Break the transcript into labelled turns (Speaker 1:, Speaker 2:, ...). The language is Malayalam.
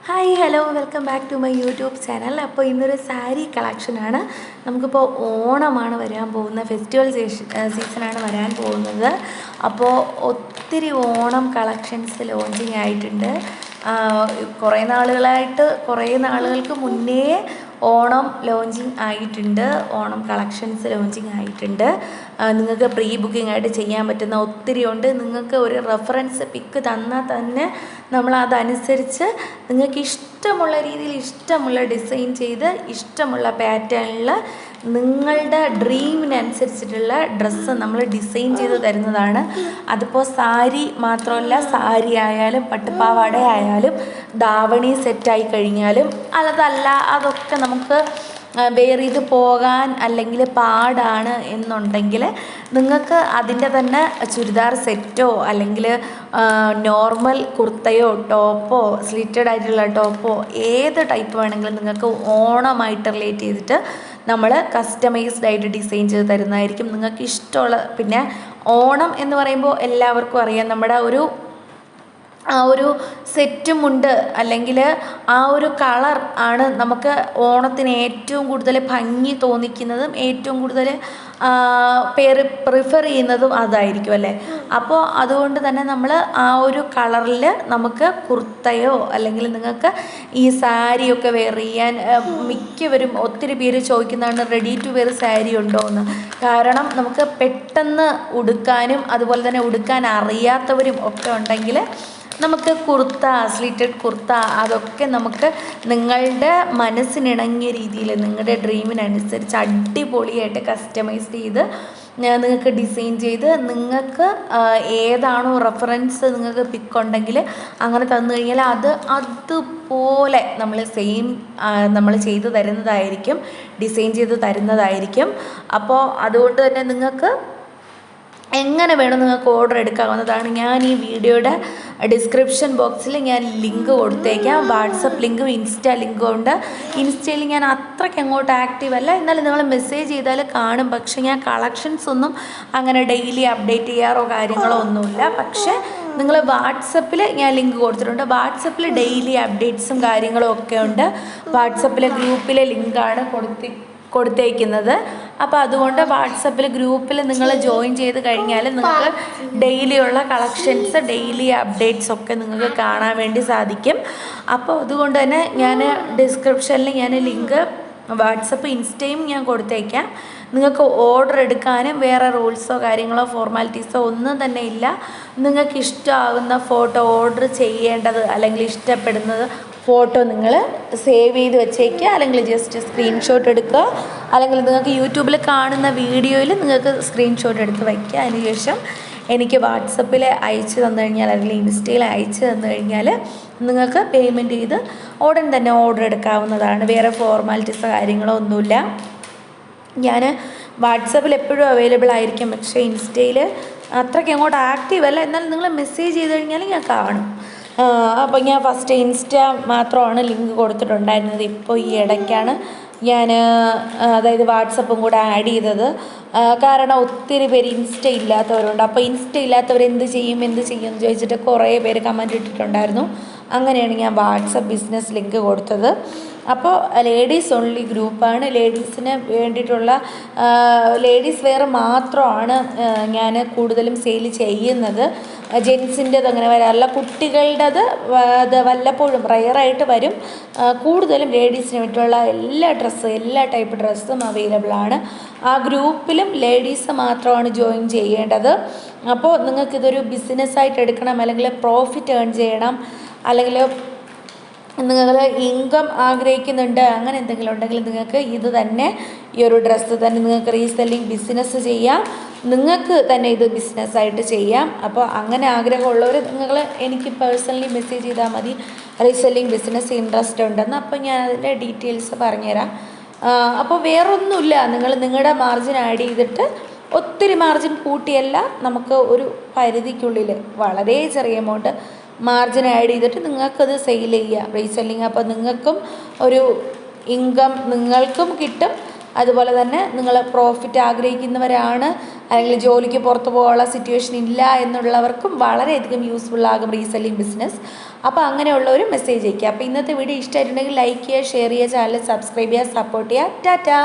Speaker 1: Hi hello welcome back to my YouTube channel. അപ്പോൾ ഇന്നൊരു സാരി കളക്ഷനാണ്. നമുക്കിപ്പോൾ ഓണമാണ് വരാൻ പോകുന്നത്, ഫെസ്റ്റിവൽ സീസണാണ് വരാൻ പോകുന്നത്. അപ്പോൾ ഒത്തിരി ഓണം കളക്ഷൻസ് ലോഞ്ചിങ് ആയിട്ടുണ്ട്. കുറേ നാളുകൾക്ക് മുന്നേ ഓണം ലോഞ്ചിങ് ആയിട്ടുണ്ട്, ഓണം കളക്ഷൻസ് ലോഞ്ചിങ് ആയിട്ടുണ്ട്. നിങ്ങൾക്ക് പ്രീ ബുക്കിംഗ് ആയിട്ട് ചെയ്യാൻ പറ്റുന്ന ഒത്തിരി ഉണ്ട്. നിങ്ങൾക്ക് ഒരു റെഫറൻസ് പിക്ക് തന്നാൽ തന്നെ നമ്മൾ അതനുസരിച്ച് നിങ്ങൾക്ക് ഇഷ്ടമുള്ള രീതിയിൽ ഇഷ്ടമുള്ള ഡിസൈൻ ചെയ്ത് ഇഷ്ടമുള്ള പാറ്റേണിൽ നിങ്ങളുടെ ഡ്രീമിനനുസരിച്ചിട്ടുള്ള ഡ്രസ്സ് നമ്മൾ ഡിസൈൻ ചെയ്ത് തരുന്നതാണ്. അതിപ്പോൾ സാരി മാത്രമല്ല, സാരി ആയാലും പട്ടുപാവാട ആയാലും ദാവണി സെറ്റായി കഴിഞ്ഞാലും അതല്ല, അതൊക്കെ നമുക്ക് വെയർ ചെയ്ത് പോകാൻ അല്ലെങ്കിൽ പാടാണ് എന്നുണ്ടെങ്കിൽ നിങ്ങൾക്ക് അതിൻ്റെ തന്നെ ചുരിദാർ സെറ്റോ അല്ലെങ്കിൽ നോർമൽ കുർത്തയോ ടോപ്പോ സ്ലിറ്റഡ് ആയിട്ടുള്ള ടോപ്പോ ഏത് ടൈപ്പ് വേണമെങ്കിലും നിങ്ങൾക്ക് ഓണമായിട്ട് റിലേറ്റ് ചെയ്തിട്ട് നമ്മൾ കസ്റ്റമൈസ്ഡ് ആയിട്ട് ഡിസൈൻ ചെയ്ത് തരുന്നതായിരിക്കും. നിങ്ങൾക്ക് ഇഷ്ടമുള്ള, പിന്നെ ഓണം എന്ന് പറയുമ്പോൾ എല്ലാവർക്കും അറിയാം, നമ്മുടെ ആ ഒരു സെറ്റും ഉണ്ട് അല്ലെങ്കിൽ ആ ഒരു കളർ ആണ് നമുക്ക് ഓണത്തിന് ഏറ്റവും കൂടുതൽ ഭംഗി തോന്നിക്കുന്നതും ഏറ്റവും കൂടുതൽ പേര് പ്രിഫർ ചെയ്യുന്നതും അതായിരിക്കും അല്ലേ. അപ്പോൾ അതുകൊണ്ട് തന്നെ നമ്മൾ ആ ഒരു കളറിൽ നമുക്ക് കുർത്തയോ അല്ലെങ്കിൽ നിങ്ങൾക്ക് ഈ സാരിയൊക്കെ വെയർ ചെയ്യാൻ മിക്കവരും ഒത്തിരി പേര് ചോദിക്കുന്നതാണ്, റെഡി ടു വെയർ സാരി ഉണ്ടോ എന്ന്. കാരണം നമുക്ക് പെട്ടെന്ന് ഉടുക്കാനും അതുപോലെ തന്നെ ഉടുക്കാൻ അറിയാത്തവരും ഒക്കെ ഉണ്ടെങ്കിൽ നമുക്ക് കുർത്ത, സ്ലിറ്റഡ് കുർത്ത, അതൊക്കെ നമുക്ക് നിങ്ങളുടെ മനസ്സിനിണങ്ങിയ രീതിയിൽ നിങ്ങളുടെ ഡ്രീമിനനുസരിച്ച് അടിപൊളിയായിട്ട് കസ്റ്റമൈസ് ചെയ്ത് നിങ്ങൾക്ക് ഡിസൈൻ ചെയ്ത് നിങ്ങൾക്ക് ഏതാണോ റെഫറൻസ് നിങ്ങൾക്ക് പിക്കുണ്ടെങ്കിൽ അങ്ങനെ തന്നു കഴിഞ്ഞാൽ അതുപോലെ നമ്മൾ ചെയ്തു തരുന്നതായിരിക്കും, ഡിസൈൻ ചെയ്ത് തരുന്നതായിരിക്കും. അപ്പോൾ അതുകൊണ്ട് തന്നെ നിങ്ങൾക്ക് എങ്ങനെ വേണം നിങ്ങൾക്ക് ഓർഡർ എടുക്കാവുന്നതാണ്. ഞാൻ ഈ വീഡിയോയുടെ ഡിസ്ക്രിപ്ഷൻ ബോക്സിൽ ഞാൻ ലിങ്ക് കൊടുത്തേക്കാം, വാട്സപ്പ് ലിങ്കും ഇൻസ്റ്റാ ലിങ്കും ഉണ്ട്. ഇൻസ്റ്റയിൽ ഞാൻ അത്രയ്ക്ക് അങ്ങോട്ട് ആക്റ്റീവ് അല്ല, എന്നാലും നിങ്ങൾ മെസ്സേജ് ചെയ്താൽ കാണും. പക്ഷേ ഞാൻ കളക്ഷൻസ് ഒന്നും അങ്ങനെ ഡെയിലി അപ്ഡേറ്റ് ചെയ്യാറോ കാര്യങ്ങളോ ഒന്നുമില്ല. പക്ഷേ നിങ്ങൾ വാട്സപ്പിൽ ഞാൻ ലിങ്ക് കൊടുത്തിട്ടുണ്ട്, വാട്സപ്പിൽ ഡെയിലി അപ്ഡേറ്റ്സും കാര്യങ്ങളും ഒക്കെ ഉണ്ട്. വാട്സപ്പിലെ ഗ്രൂപ്പിലെ ലിങ്കാണ് കൊടുത്തേക്കുന്നത്. അപ്പോൾ അതുകൊണ്ട് വാട്സപ്പിൽ ഗ്രൂപ്പിൽ നിങ്ങൾ ജോയിൻ ചെയ്ത് കഴിഞ്ഞാൽ നിങ്ങൾക്ക് ഡെയിലിയുള്ള കളക്ഷൻസ്, ഡെയിലി അപ്ഡേറ്റ്സ് ഒക്കെ നിങ്ങൾക്ക് കാണാൻ വേണ്ടി സാധിക്കും. അപ്പോൾ അതുകൊണ്ട് തന്നെ ഞാൻ ഡിസ്ക്രിപ്ഷനിൽ ഞാൻ ലിങ്ക് വാട്സപ്പ് ഇൻസ്റ്റയും ഞാൻ കൊടുത്തേക്കാം. നിങ്ങൾക്ക് ഓർഡർ എടുക്കാനും വേറെ റൂൾസോ കാര്യങ്ങളോ ഫോർമാലിറ്റീസോ ഒന്നും തന്നെ ഇല്ല. നിങ്ങൾക്ക് ഇഷ്ടമാകുന്ന ഫോട്ടോ ഓർഡർ ചെയ്യേണ്ടത് അല്ലെങ്കിൽ ഇഷ്ടപ്പെടുന്നത് ഫോട്ടോ നിങ്ങൾ സേവ് ചെയ്ത് വെച്ചേക്കുക, അല്ലെങ്കിൽ ജസ്റ്റ് സ്ക്രീൻഷോട്ട് എടുക്കുക, അല്ലെങ്കിൽ നിങ്ങൾക്ക് യൂട്യൂബിൽ കാണുന്ന വീഡിയോയിൽ നിങ്ങൾക്ക് സ്ക്രീൻഷോട്ട് എടുത്ത് വയ്ക്കുക. അതിനുശേഷം എനിക്ക് വാട്സപ്പിൽ അയച്ചു തന്നു കഴിഞ്ഞാൽ അല്ലെങ്കിൽ ഇൻസ്റ്റയിൽ അയച്ചു തന്നു കഴിഞ്ഞാൽ നിങ്ങൾക്ക് പേയ്മെൻറ്റ് ചെയ്ത് ഉടൻ തന്നെ ഓർഡർ എടുക്കാവുന്നതാണ്. വേറെ ഫോർമാലിറ്റീസോ കാര്യങ്ങളോ ഒന്നുമില്ല. ഞാൻ വാട്സപ്പിൽ എപ്പോഴും അവൈലബിൾ ആയിരിക്കും, പക്ഷേ ഇൻസ്റ്റയിൽ അത്രയ്ക്ക് അങ്ങോട്ട് ആക്റ്റീവ് അല്ല. എന്നാൽ നിങ്ങൾ മെസ്സേജ് ചെയ്ത് കഴിഞ്ഞാൽ ഞാൻ കാണും. അപ്പോൾ ഞാൻ ഫസ്റ്റ് ഇൻസ്റ്റ മാത്രമാണ് ലിങ്ക് കൊടുത്തിട്ടുണ്ടായിരുന്നത്. ഇപ്പോൾ ഈ ഇടയ്ക്കാണ് ഞാൻ അതായത് വാട്സപ്പും കൂടെ ആഡ് ചെയ്തത്. കാരണം ഒത്തിരി പേര് ഇൻസ്റ്റ ഇല്ലാത്തവരുണ്ട്. അപ്പോൾ ഇൻസ്റ്റ ഇല്ലാത്തവർ എന്ത് ചെയ്യും എന്ന് ചോദിച്ചിട്ട് കുറേ പേര് കമൻറ്റ് ഇട്ടിട്ടുണ്ടായിരുന്നു. അങ്ങനെയാണ് ഞാൻ വാട്സപ്പ് ബിസിനസ് ലിങ്ക് കൊടുത്തത്. അപ്പോൾ ലേഡീസ് ഓൺലി ഗ്രൂപ്പാണ്, ലേഡീസിന് വേണ്ടിയിട്ടുള്ള ലേഡീസ് വെയർ മാത്രമാണ് ഞാൻ കൂടുതലും സെയിൽ ചെയ്യുന്നത്. ജെൻസിൻ്റെത് അങ്ങനെ വരാറില്ല, കുട്ടികളുടേത് അത് വല്ലപ്പോഴും റയറായിട്ട് വരും. കൂടുതലും ലേഡീസിന് വേണ്ടിയിട്ടുള്ള എല്ലാ ടൈപ്പ് ഡ്രസ്സും അവൈലബിൾ ആണ്. ആ ഗ്രൂപ്പിലും ലേഡീസ് മാത്രമാണ് ജോയിൻ ചെയ്യേണ്ടത്. അപ്പോൾ നിങ്ങൾക്കിതൊരു ബിസിനസ്സായിട്ട് എടുക്കണം, അല്ലെങ്കിൽ പ്രോഫിറ്റ് ഏൺ ചെയ്യണം, അല്ലെങ്കിൽ നിങ്ങൾ ഇൻകം ആഗ്രഹിക്കുന്നുണ്ട്, അങ്ങനെ എന്തെങ്കിലും ഉണ്ടെങ്കിൽ നിങ്ങൾക്ക് ഇത് തന്നെ, ഈ ഒരു ഡ്രസ്സ് തന്നെ നിങ്ങൾക്ക് റീസെല്ലിംഗ് ബിസിനസ് ചെയ്യാം, നിങ്ങൾക്ക് തന്നെ ഇത് ബിസിനസ്സായിട്ട് ചെയ്യാം. അപ്പോൾ അങ്ങനെ ആഗ്രഹമുള്ളവർ നിങ്ങൾ എനിക്ക് പേഴ്സണലി മെസ്സേജ് ചെയ്താൽ മതി, റീസെല്ലിംഗ് ബിസിനസ് ഇൻട്രസ്റ്റ് ഉണ്ടെന്ന്. അപ്പോൾ ഞാൻ അതിൻ്റെ ഡീറ്റെയിൽസ് പറഞ്ഞുതരാം. അപ്പോൾ വേറൊന്നുമില്ല, നിങ്ങൾ നിങ്ങളുടെ മാർജിൻ ആഡ് ചെയ്തിട്ട്, ഒത്തിരി മാർജിൻ കൂട്ടിയല്ല, നമുക്ക് ഒരു പരിധിക്കുള്ളിൽ വളരെ ചെറിയ എമൗണ്ട് മാർജിൻ ആഡ് ചെയ്തിട്ട് നിങ്ങൾക്കത് സെയിൽ ചെയ്യുക, റീസെല്ലിങ്. അപ്പോൾ നിങ്ങൾക്കും ഒരു ഇൻകം നിങ്ങൾക്കും കിട്ടും, അതുപോലെ തന്നെ നിങ്ങൾ പ്രോഫിറ്റ് ആഗ്രഹിക്കുന്നവരാണ്, അല്ലെങ്കിൽ ജോലിക്ക് പുറത്ത് പോകാനുള്ള സിറ്റുവേഷൻ ഇല്ല എന്നുള്ളവർക്കും വളരെയധികം യൂസ്ഫുള്ളാകും റീസെല്ലിംഗ് ബിസിനസ്. അപ്പോൾ അങ്ങനെയുള്ളവർ മെസ്സേജ് അയയ്ക്കുക. അപ്പോൾ ഇന്നത്തെ വീഡിയോ ഇഷ്ടമായിട്ടുണ്ടെങ്കിൽ ലൈക്ക് ചെയ്യുക, ഷെയർ ചെയ്യുക, ചാനൽ സബ്സ്ക്രൈബ് ചെയ്യുക, സപ്പോർട്ട് ചെയ്യുക. ടാറ്റാ.